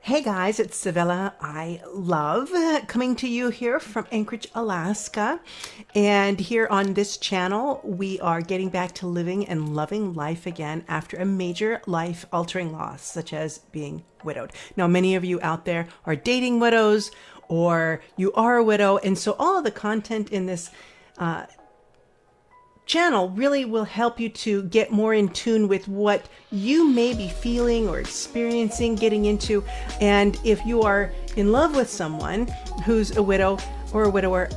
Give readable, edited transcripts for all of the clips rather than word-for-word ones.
Hey guys, it's Sevilla. I love coming to you here from Anchorage, Alaska. And here on this channel, we are getting back to living and loving life again after a major life-altering loss, such as being widowed. Now, many of you out there are dating widows or you are a widow. And so all of the content in this channel really will help you to get more in tune with what you may be feeling or experiencing, getting into. And if you are in love with someone who's a widow or a widower,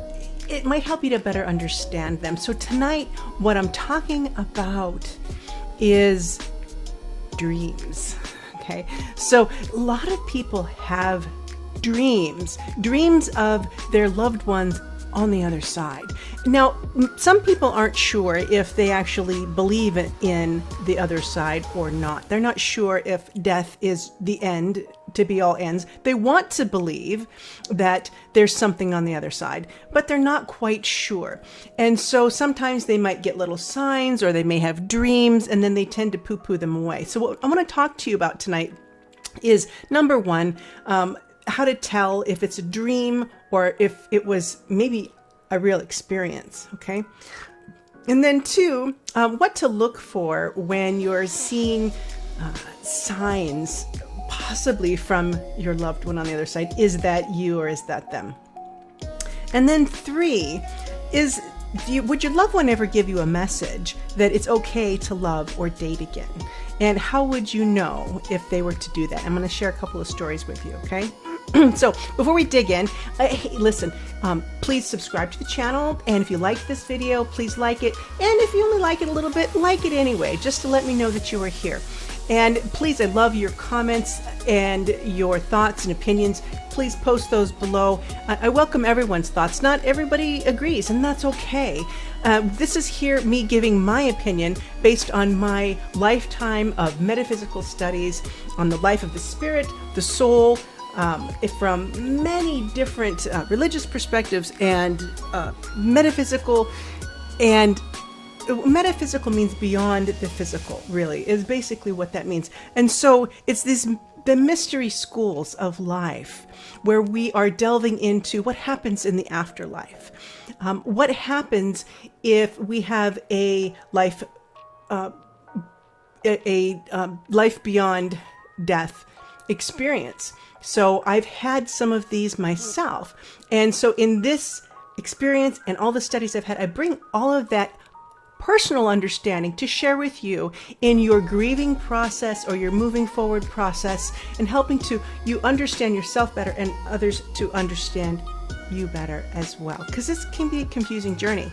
it might help you to better understand them. So tonight, what I'm talking about is dreams. Okay, so a lot of people have dreams of their loved ones on the other side. Now, some people aren't sure if they actually believe in the other side or not. They're not sure if death is the end to be all ends. They want to believe that there's something on the other side, but they're not quite sure. And so sometimes they might get little signs or they may have dreams and then they tend to poo-poo them away. So what I want to talk to you about tonight is, number one, how to tell if it's a dream or if it was maybe a real experience, okay? And then two, what to look for when you're seeing signs possibly from your loved one on the other side. Is that you or is that them? And then three is, would your loved one ever give you a message that it's okay to love or date again? And how would you know if they were to do that? I'm going to share a couple of stories with you, okay? So before we dig in, hey, listen, please subscribe to the channel. And if you like this video, please like it. And if you only like it a little bit, like it anyway, just to let me know that you are here. And please, I love your comments and your thoughts and opinions. Please post those below. I welcome everyone's thoughts. Not everybody agrees, and that's okay. This is here me giving my opinion based on my lifetime of metaphysical studies on the life of the spirit, the soul, from many different religious perspectives and metaphysical. And metaphysical means beyond the physical, really, is basically what that means. And so it's the mystery schools of life where we are delving into what happens in the afterlife. What happens if we have a life life beyond death experience. So I've had some of these myself. And so in this experience and all the studies I've had, I bring all of that personal understanding to share with you in your grieving process or your moving forward process, and helping to you understand yourself better and others to understand you better as well, because this can be a confusing journey.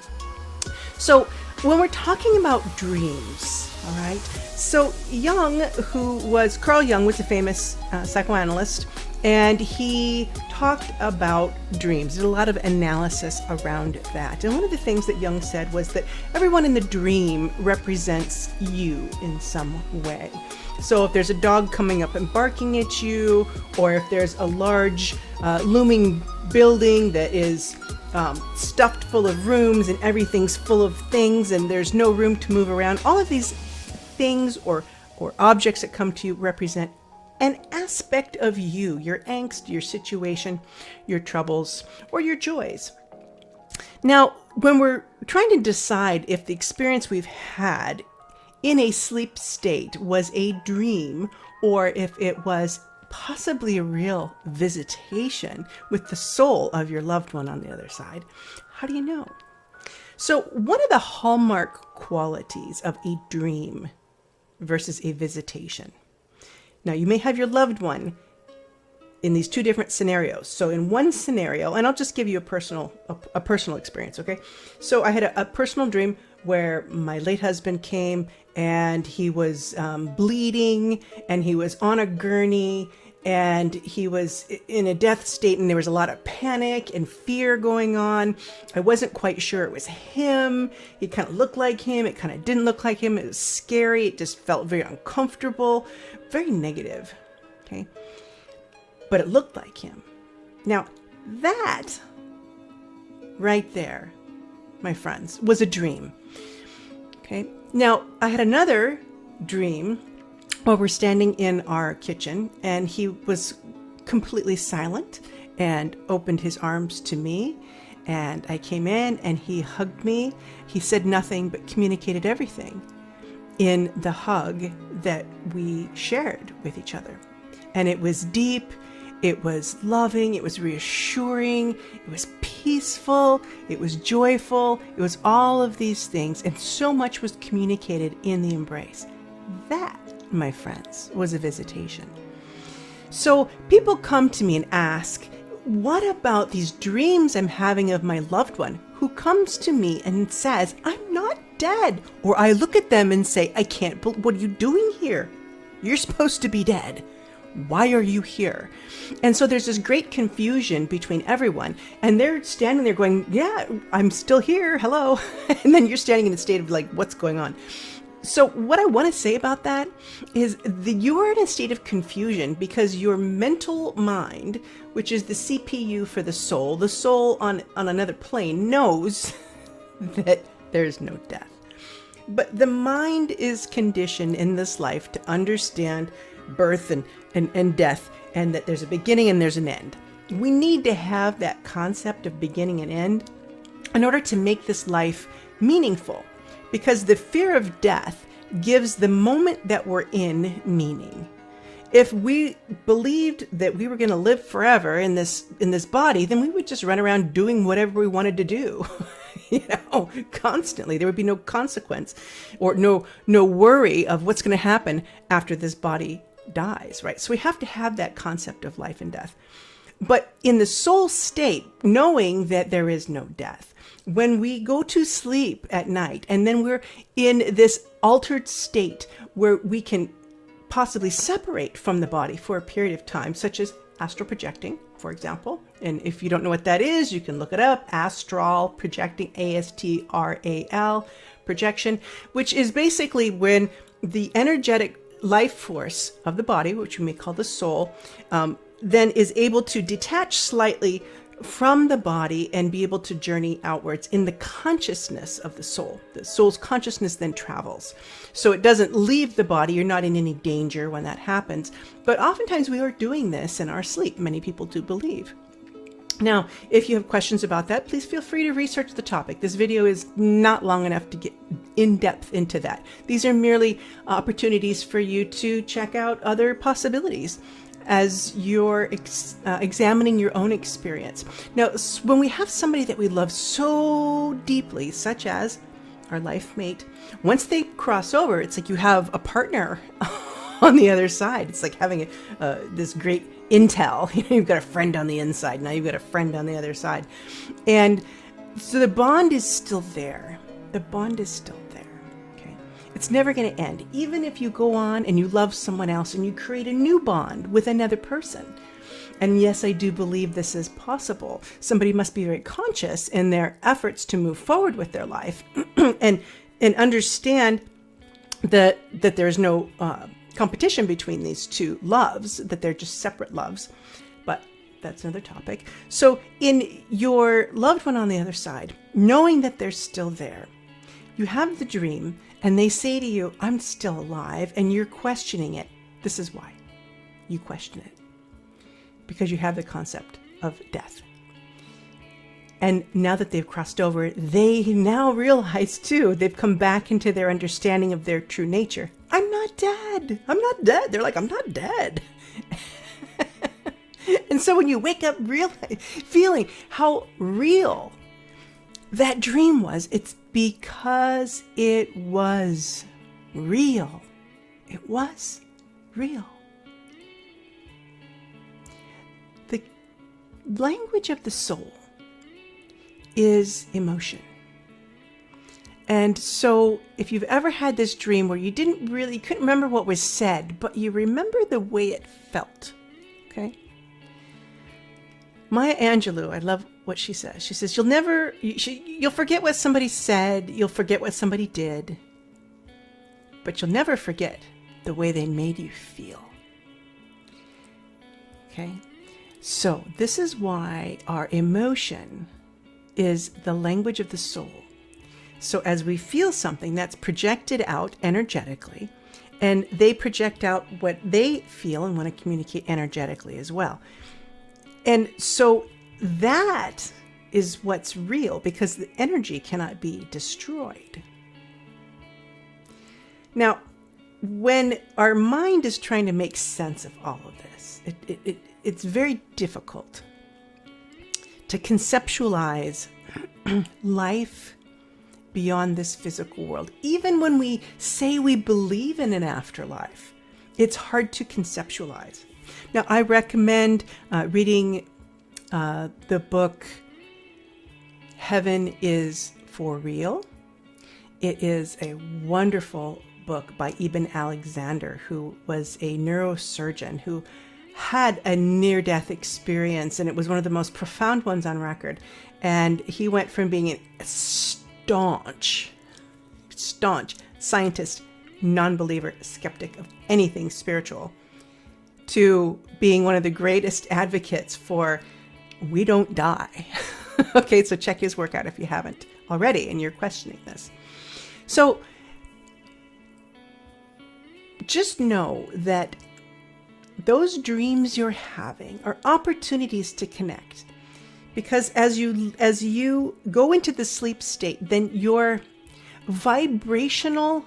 So when we're talking about dreams, all right, so Carl Jung was a famous psychoanalyst, and he talked about dreams. There's a lot of analysis around that. And one of the things that Jung said was that everyone in the dream represents you in some way. So if there's a dog coming up and barking at you, or if there's a large looming building that is stuffed full of rooms and everything's full of things and there's no room to move around, all of these things or objects that come to you represent an aspect of you, your angst, your situation, your troubles, or your joys. Now, when we're trying to decide if the experience we've had in a sleep state was a dream, or if it was possibly a real visitation with the soul of your loved one on the other side, how do you know? So one of the hallmark qualities of a dream versus a visitation. Now, you may have your loved one in these two different scenarios. So in one scenario, and I'll just give you a personal experience, okay? So I had a personal dream where my late husband came and he was bleeding and he was on a gurney and he was in a death state, and there was a lot of panic and fear going on. I wasn't quite sure it was him. He kind of looked like him. It kind of didn't look like him. It was scary. It just felt very uncomfortable, very negative, okay? But it looked like him. Now, that right there, my friends, was a dream, okay? Now, I had another dream while we're standing in our kitchen, and he was completely silent and opened his arms to me. And I came in and he hugged me. He said nothing but communicated everything in the hug that we shared with each other. And it was deep, it was loving, it was reassuring, it was peaceful, it was joyful, it was all of these things. And so much was communicated in the embrace. That, my friends, was a visitation. So people come to me and ask, what about these dreams I'm having of my loved one who comes to me and says, I'm not dead? Or I look at them and say, I can't believe, what are you doing here? You're supposed to be dead. Why are you here? And so there's this great confusion between everyone. And they're standing there going, yeah, I'm still here. Hello. And then you're standing in a state of like, what's going on? So what I want to say about that is that you are in a state of confusion because your mental mind, which is the CPU for the soul on another plane, knows that there's no death. But the mind is conditioned in this life to understand birth and death, and that there's a beginning and there's an end. We need to have that concept of beginning and end in order to make this life meaningful. Because the fear of death gives the moment that we're in meaning. If we believed that we were going to live forever in this body, then we would just run around doing whatever we wanted to do, constantly. There would be no consequence or no worry of what's going to happen after this body dies, right? So we have to have that concept of life and death. But in the soul state, knowing that there is no death, when we go to sleep at night and then we're in this altered state where we can possibly separate from the body for a period of time, such as astral projecting, for example. And if you don't know what that is, you can look it up. Astral projecting, ASTRAL projection, which is basically when the energetic life force of the body, which we may call the soul, then is able to detach slightly from the body and be able to journey outwards in the consciousness of the soul. The soul's consciousness then travels. So it doesn't leave the body. You're not in any danger when that happens. But oftentimes we are doing this in our sleep. Many people do believe. Now, if you have questions about that, please feel free to research the topic. This video is not long enough to get in depth into that. These are merely opportunities for you to check out other possibilities as you're examining your own experience. Now, when we have somebody that we love so deeply, such as our life mate, once they cross over, it's like you have a partner on the other side. It's like having this great intel. You've got a friend on the inside. Now you've got a friend on the other side. And so the bond is still there. The bond is still there. It's never going to end. Even if you go on and you love someone else and you create a new bond with another person. And yes, I do believe this is possible. Somebody must be very conscious in their efforts to move forward with their life and understand that there's no competition between these two loves, that they're just separate loves. But that's another topic. So in your loved one on the other side, knowing that they're still there, you have the dream and they say to you, I'm still alive, and you're questioning it. This is why you question it. Because you have the concept of death. And now that they've crossed over, they now realize too, they've come back into their understanding of their true nature. I'm not dead. I'm not dead. They're like, I'm not dead. And so when you wake up feeling how real that dream was, it's because it was real. It was real. The language of the soul is emotion. And so if you've ever had this dream where you couldn't remember what was said, but you remember the way it felt, okay? Maya Angelou, I love what she says. She says, you'll forget what somebody said, you'll forget what somebody did, but you'll never forget the way they made you feel. Okay? So this is why our emotion is the language of the soul. So as we feel something, that's projected out energetically, and they project out what they feel and want to communicate energetically as well. And so that is what's real, because the energy cannot be destroyed. Now, when our mind is trying to make sense of all of this, it's very difficult to conceptualize life beyond this physical world. Even when we say we believe in an afterlife, it's hard to conceptualize. Now, I recommend reading the book Heaven is for Real. It is a wonderful book by Ibn Alexander, who was a neurosurgeon who had a near-death experience, and it was one of the most profound ones on record. And he went from being a staunch scientist, non-believer, skeptic of anything spiritual, to being one of the greatest advocates for we don't die. Okay, so check his work out if you haven't already and you're questioning this. So just know that those dreams you're having are opportunities to connect, because as you go into the sleep state, then your vibrational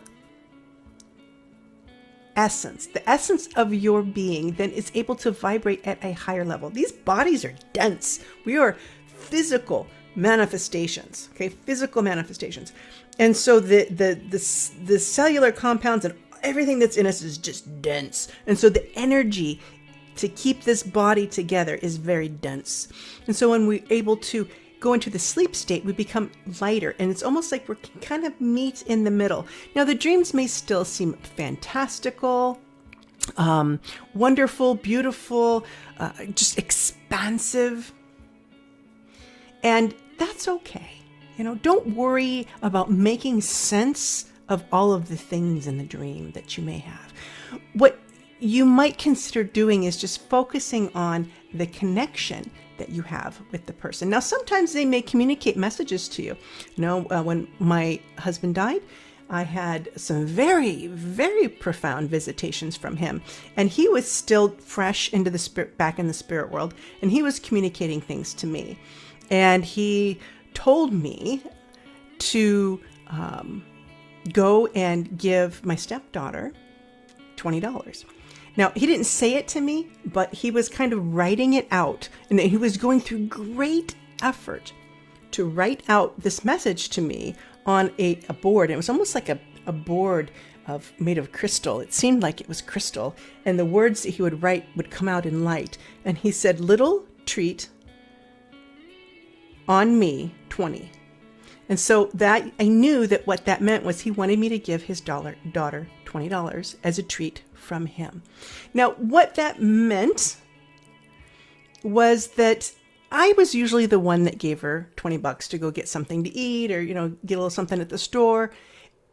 essence, the essence of your being, then is able to vibrate at a higher level. These bodies are dense. We are physical manifestations, okay? Physical manifestations. And so the cellular compounds and everything that's in us is just dense. And so the energy to keep this body together is very dense. And so when we're able to go into the sleep state, we become lighter, and it's almost like we're kind of meet in the middle. Now, the dreams may still seem fantastical, wonderful, beautiful, just expansive, and that's okay. Don't worry about making sense of all of the things in the dream that you may have. What you might consider doing is just focusing on the connection that you have with the person. Now, sometimes they may communicate messages to you. When my husband died, I had some very, very profound visitations from him, and he was still fresh into the spirit, back in the spirit world, and he was communicating things to me. And he told me to go and give my stepdaughter $20. Now, he didn't say it to me, but he was kind of writing it out. And he was going through great effort to write out this message to me on a board. It was almost like a board made of crystal. It seemed like it was crystal. And the words that he would write would come out in light. And he said, "Little treat on me, 20. And so that I knew that what that meant was he wanted me to give his daughter $20 as a treat from him. Now, what that meant was that I was usually the one that gave her $20 to go get something to eat or, get a little something at the store.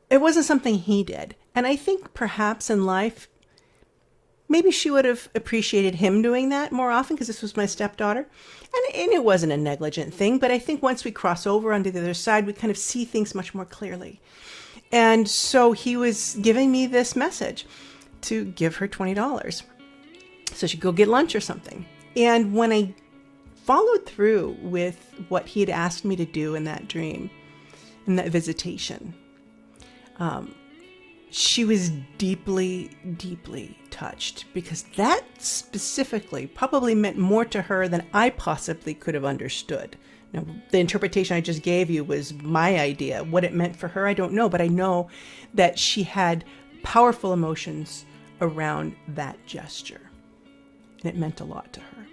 It wasn't something he did. And I think perhaps in life, maybe she would have appreciated him doing that more often, because this was my stepdaughter. And it wasn't a negligent thing, but I think once we cross over onto the other side, we kind of see things much more clearly. And so he was giving me this message to give her $20 so she could go get lunch or something. And when I followed through with what he had asked me to do in that dream, in that visitation, she was deeply, deeply touched, because that specifically probably meant more to her than I possibly could have understood. Now, the interpretation I just gave you was my idea. What it meant for her, I don't know, but I know that she had powerful emotions around that gesture, and it meant a lot to her.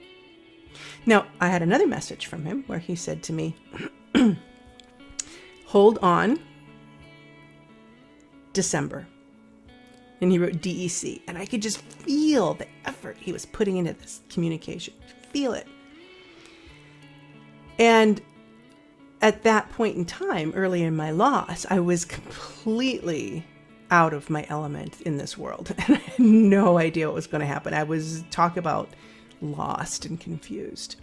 Now, I had another message from him where he said to me, "Hold on, December." And he wrote DEC. And I could just feel the effort he was putting into this communication. Feel it. And at that point in time, early in my loss, I was completely out of my element in this world. And I had no idea what was going to happen. I was, talk about lost and confused.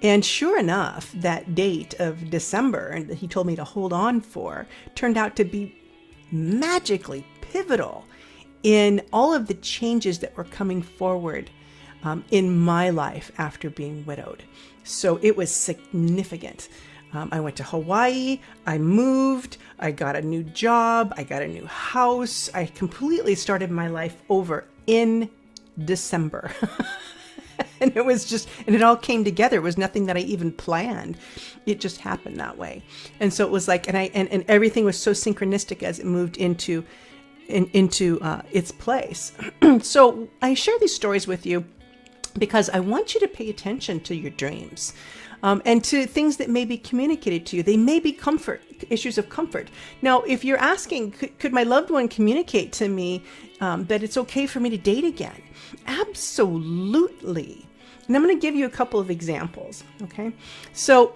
And sure enough, that date of December that he told me to hold on for turned out to be magically pivotal in all of the changes that were coming forward in my life after being widowed. So it was significant. I went to Hawaii, I moved, I got a new job, I got a new house. I completely started my life over in December. And it was just, and it all came together. It was nothing that I even planned. It just happened that way. And so it was like, and everything was so synchronistic as it moved into its place. So I share these stories with you because I want you to pay attention to your dreams. And to things that may be communicated to you. They may be issues of comfort. Now, if you're asking, could my loved one communicate to me that it's okay for me to date again? Absolutely. And I'm going to give you a couple of examples, okay? So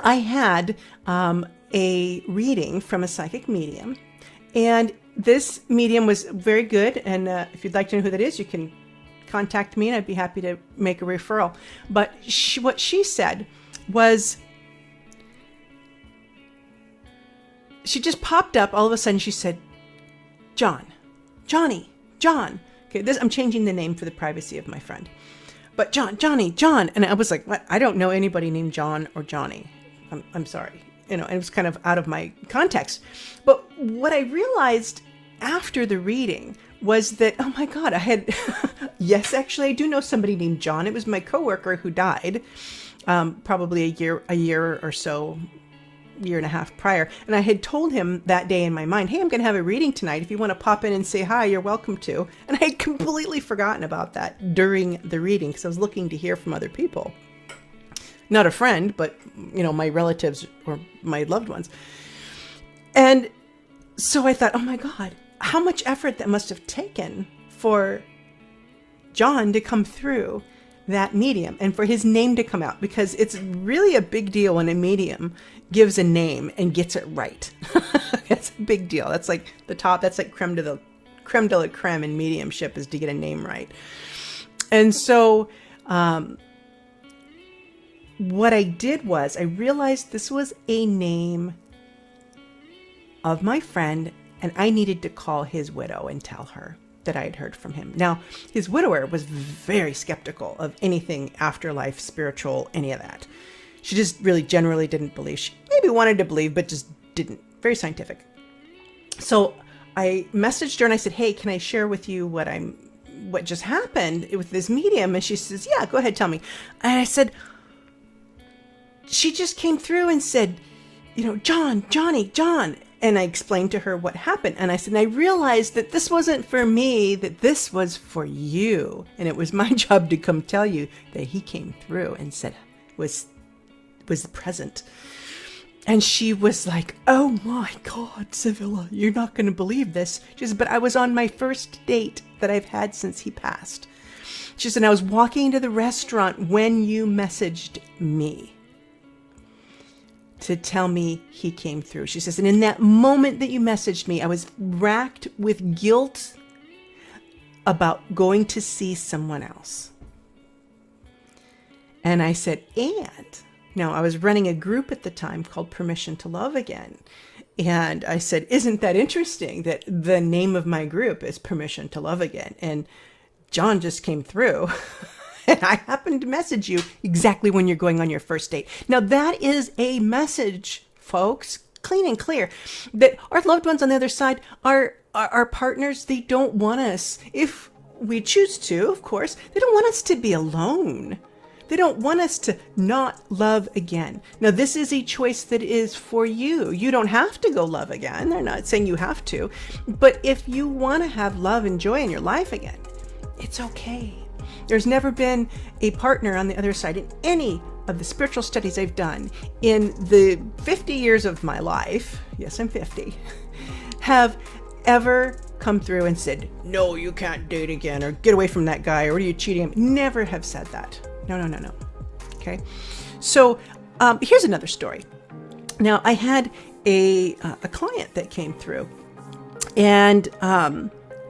I had a reading from a psychic medium, and this medium was very good. And if you'd like to know who that is, you can contact me and I'd be happy to make a referral. But what she said was, she just popped up all of a sudden. She said, John. Okay, I'm changing the name for the privacy of my friend. But Johnny. And I was like, what? I don't know anybody named John or Johnny. I'm sorry. It was kind of out of my context. But what I realized after the reading was that, oh my God, I had, yes, actually, I do know somebody named John. It was my coworker who died probably a year or so, year and a half prior. And I had told him that day in my mind, hey, I'm going to have a reading tonight. If you want to pop in and say hi, you're welcome to. And I had completely forgotten about that during the reading because I was looking to hear from other people. Not a friend, but, my relatives or my loved ones. And so I thought, oh my God, how much effort that must have taken for John to come through that medium and for his name to come out, because it's really a big deal when a medium gives a name and gets it right. It's a big deal. That's like the top, that's like creme de la creme in mediumship, is to get a name right. And so what I did was I realized this was a name of my friend, and I needed to call his widow and tell her that I had heard from him. Now, his widower was very skeptical of anything afterlife, spiritual, any of that. She just really generally didn't believe. She maybe wanted to believe, but just didn't. Very scientific. So I messaged her and I said, hey, can I share with you what just happened with this medium? And she says, yeah, go ahead, tell me. And I said, she just came through and said, John. And I explained to her what happened. And I said, and I realized that this wasn't for me, that this was for you. And it was my job to come tell you that he came through and said, was present. And she was like, oh my God, Sevilla, you're not going to believe this. She said, but I was on my first date that I've had since he passed. She said, I was walking into the restaurant when you messaged me to tell me he came through. She says, and in that moment that you messaged me, I was racked with guilt about going to see someone else. And I said, and now I was running a group at the time called Permission to Love Again. And I said, isn't that interesting that the name of my group is Permission to Love Again? And John just came through. And I happened to message you exactly when you're going on your first date. Now, that is a message, folks, clean and clear, that our loved ones on the other side are our partners. They don't want us, if we choose to, of course, they don't want us to be alone. They don't want us to not love again. Now, this is a choice that is for you. You don't have to go love again. They're not saying you have to. But if you want to have love and joy in your life again, it's okay. There's never been a partner on the other side in any of the spiritual studies I've done in the 50 years of my life, yes, I'm 50, have ever come through and said, no, you can't date again, or get away from that guy, or what are you cheating? Never have said that. No. Okay. So here's another story. Now, I had a client that came through, and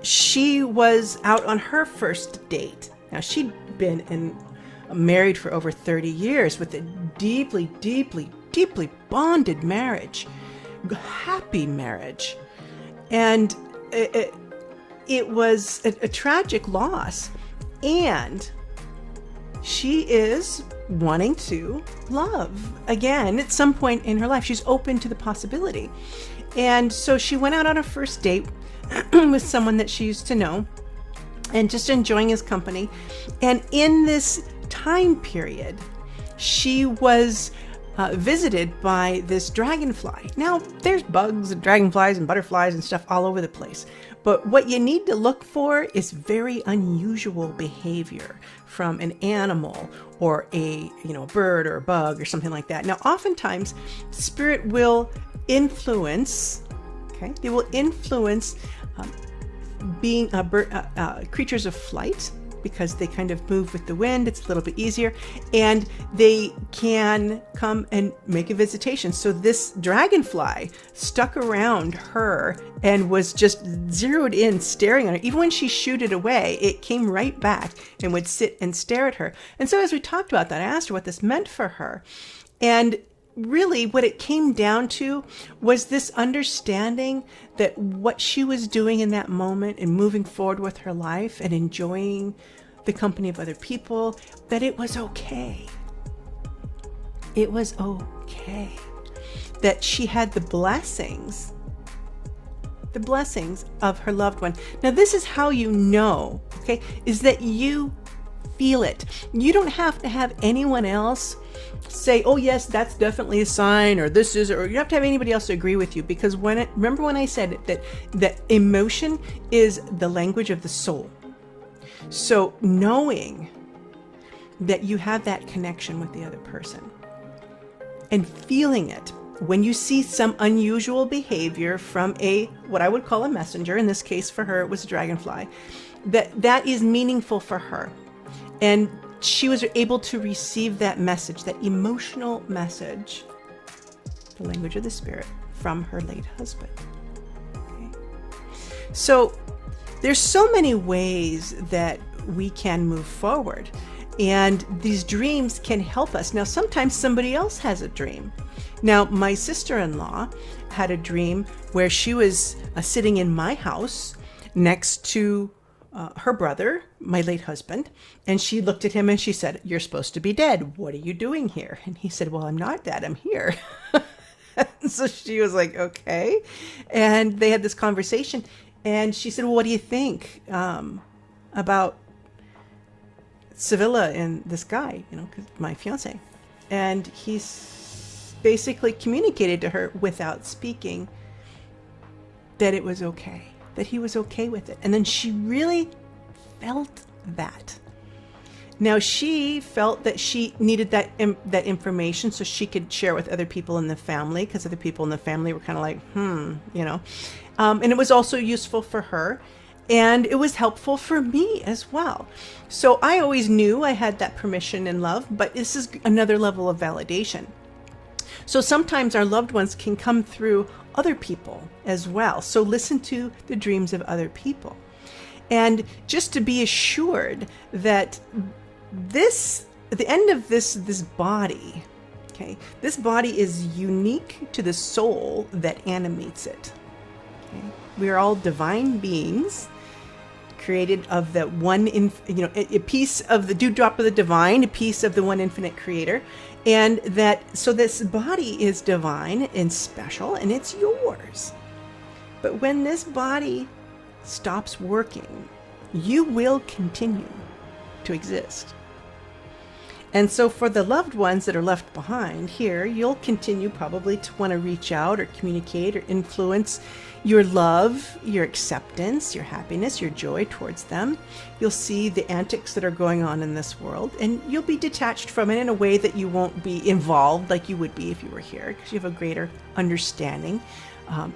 she was out on her first date. Now, she'd been married for over 30 years with a deeply, deeply, deeply bonded marriage, happy marriage. And it was a tragic loss. And she is wanting to love again at some point in her life. She's open to the possibility. And so she went out on a first date with someone that she used to know and just enjoying his company. And in this time period, she was visited by this dragonfly. Now, there's bugs and dragonflies and butterflies and stuff all over the place. But what you need to look for is very unusual behavior from an animal or a bird or a bug or something like that. Now, oftentimes, spirit will influence, they will influence being creatures of flight, because they kind of move with the wind. It's a little bit easier, and they can come and make a visitation. So this dragonfly stuck around her and was just zeroed in, staring at her. Even when she shooed it away, it came right back and would sit and stare at her. And so as we talked about that, I asked her what this meant for her. And really what it came down to was this understanding that what she was doing in that moment and moving forward with her life and enjoying the company of other people, that it was okay. It was okay. That she had the blessings of her loved one. Now, this is how you know, is that you feel it. You don't have to have anyone else say, oh yes, that's definitely a sign, or this is, or you have to have anybody else to agree with you, because remember when I said that emotion is the language of the soul. So knowing that you have that connection with the other person and feeling it when you see some unusual behavior from what I would call a messenger, in this case for her it was a dragonfly, that is meaningful for her. And she was able to receive that message, that emotional message, the language of the spirit, from her late husband. So there's so many ways that we can move forward, and these dreams can help us. Now, sometimes somebody else has a dream. Now, my sister-in-law had a dream where she was sitting in my house next to her brother, my late husband, and she looked at him and she said, "You're supposed to be dead. What are you doing here?" And he said, "Well, I'm not dead. I'm here." So she was like, okay. And they had this conversation, and she said, "Well, what do you think about Sevilla and this guy, 'cause my fiance?" And he's basically communicated to her without speaking that it was okay, that he was okay with it. And then she really felt that. Now, she felt that she needed that information so she could share with other people in the family, because other people in the family were kind of like, and it was also useful for her, and it was helpful for me as well. So I always knew I had that permission and love, but this is another level of validation. So sometimes our loved ones can come through other people as well. So listen to the dreams of other people. And just to be assured that at the end of this body, this body is unique to the soul that animates it. We are all divine beings, created of the one, a piece of the dewdrop of the divine, a piece of the one infinite creator. And so this body is divine and special, and it's yours. But when this body stops working, you will continue to exist. And so for the loved ones that are left behind here, you'll continue probably to want to reach out or communicate or influence your love, your acceptance, your happiness, your joy towards them. You'll see the antics that are going on in this world, and you'll be detached from it in a way that you won't be involved like you would be if you were here, because you have a greater understanding,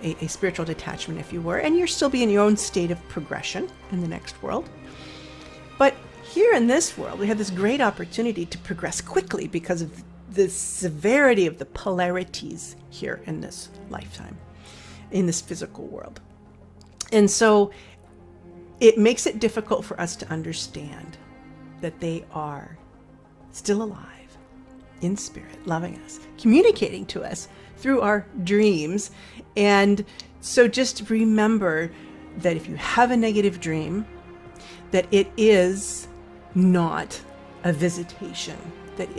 a spiritual detachment, if you were, and you'll still be in your own state of progression in the next world. But here in this world, we have this great opportunity to progress quickly because of the severity of the polarities here in this lifetime, in this physical world. And so it makes it difficult for us to understand that they are still alive in spirit, loving us, communicating to us through our dreams. And so just remember that if you have a negative dream, that it is not a visitation, that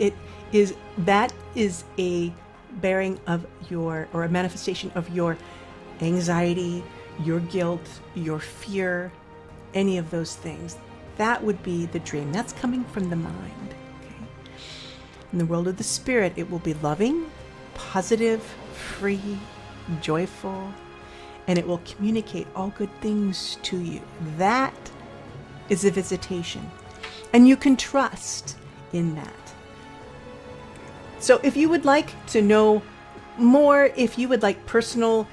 is a bearing of your, or a manifestation of your anxiety, your guilt, your fear, any of those things. That would be the dream. That's coming from the mind. Okay? In the world of the spirit, it will be loving, positive, free, joyful, and it will communicate all good things to you. That is a visitation. And you can trust in that. So if you would like to know more, if you would like personal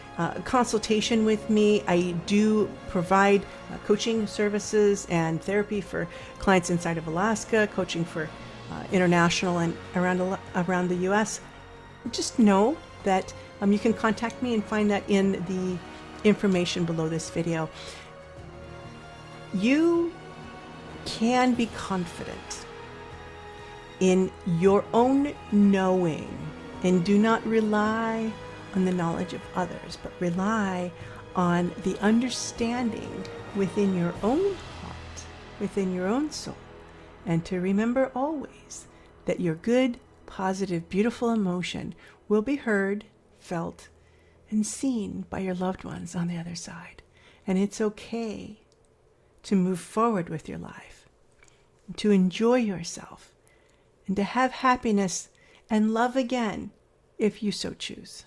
consultation with me, I do provide coaching services and therapy for clients inside of Alaska, coaching for international and around the U.S. Just know that you can contact me and find that in the information below this video. You can be confident in your own knowing, and do not rely on the knowledge of others, but rely on the understanding within your own heart, within your own soul. And to remember always that your good, positive, beautiful emotion will be heard, felt, and seen by your loved ones on the other side. And it's okay to move forward with your life, to enjoy yourself, and to have happiness and love again if you so choose.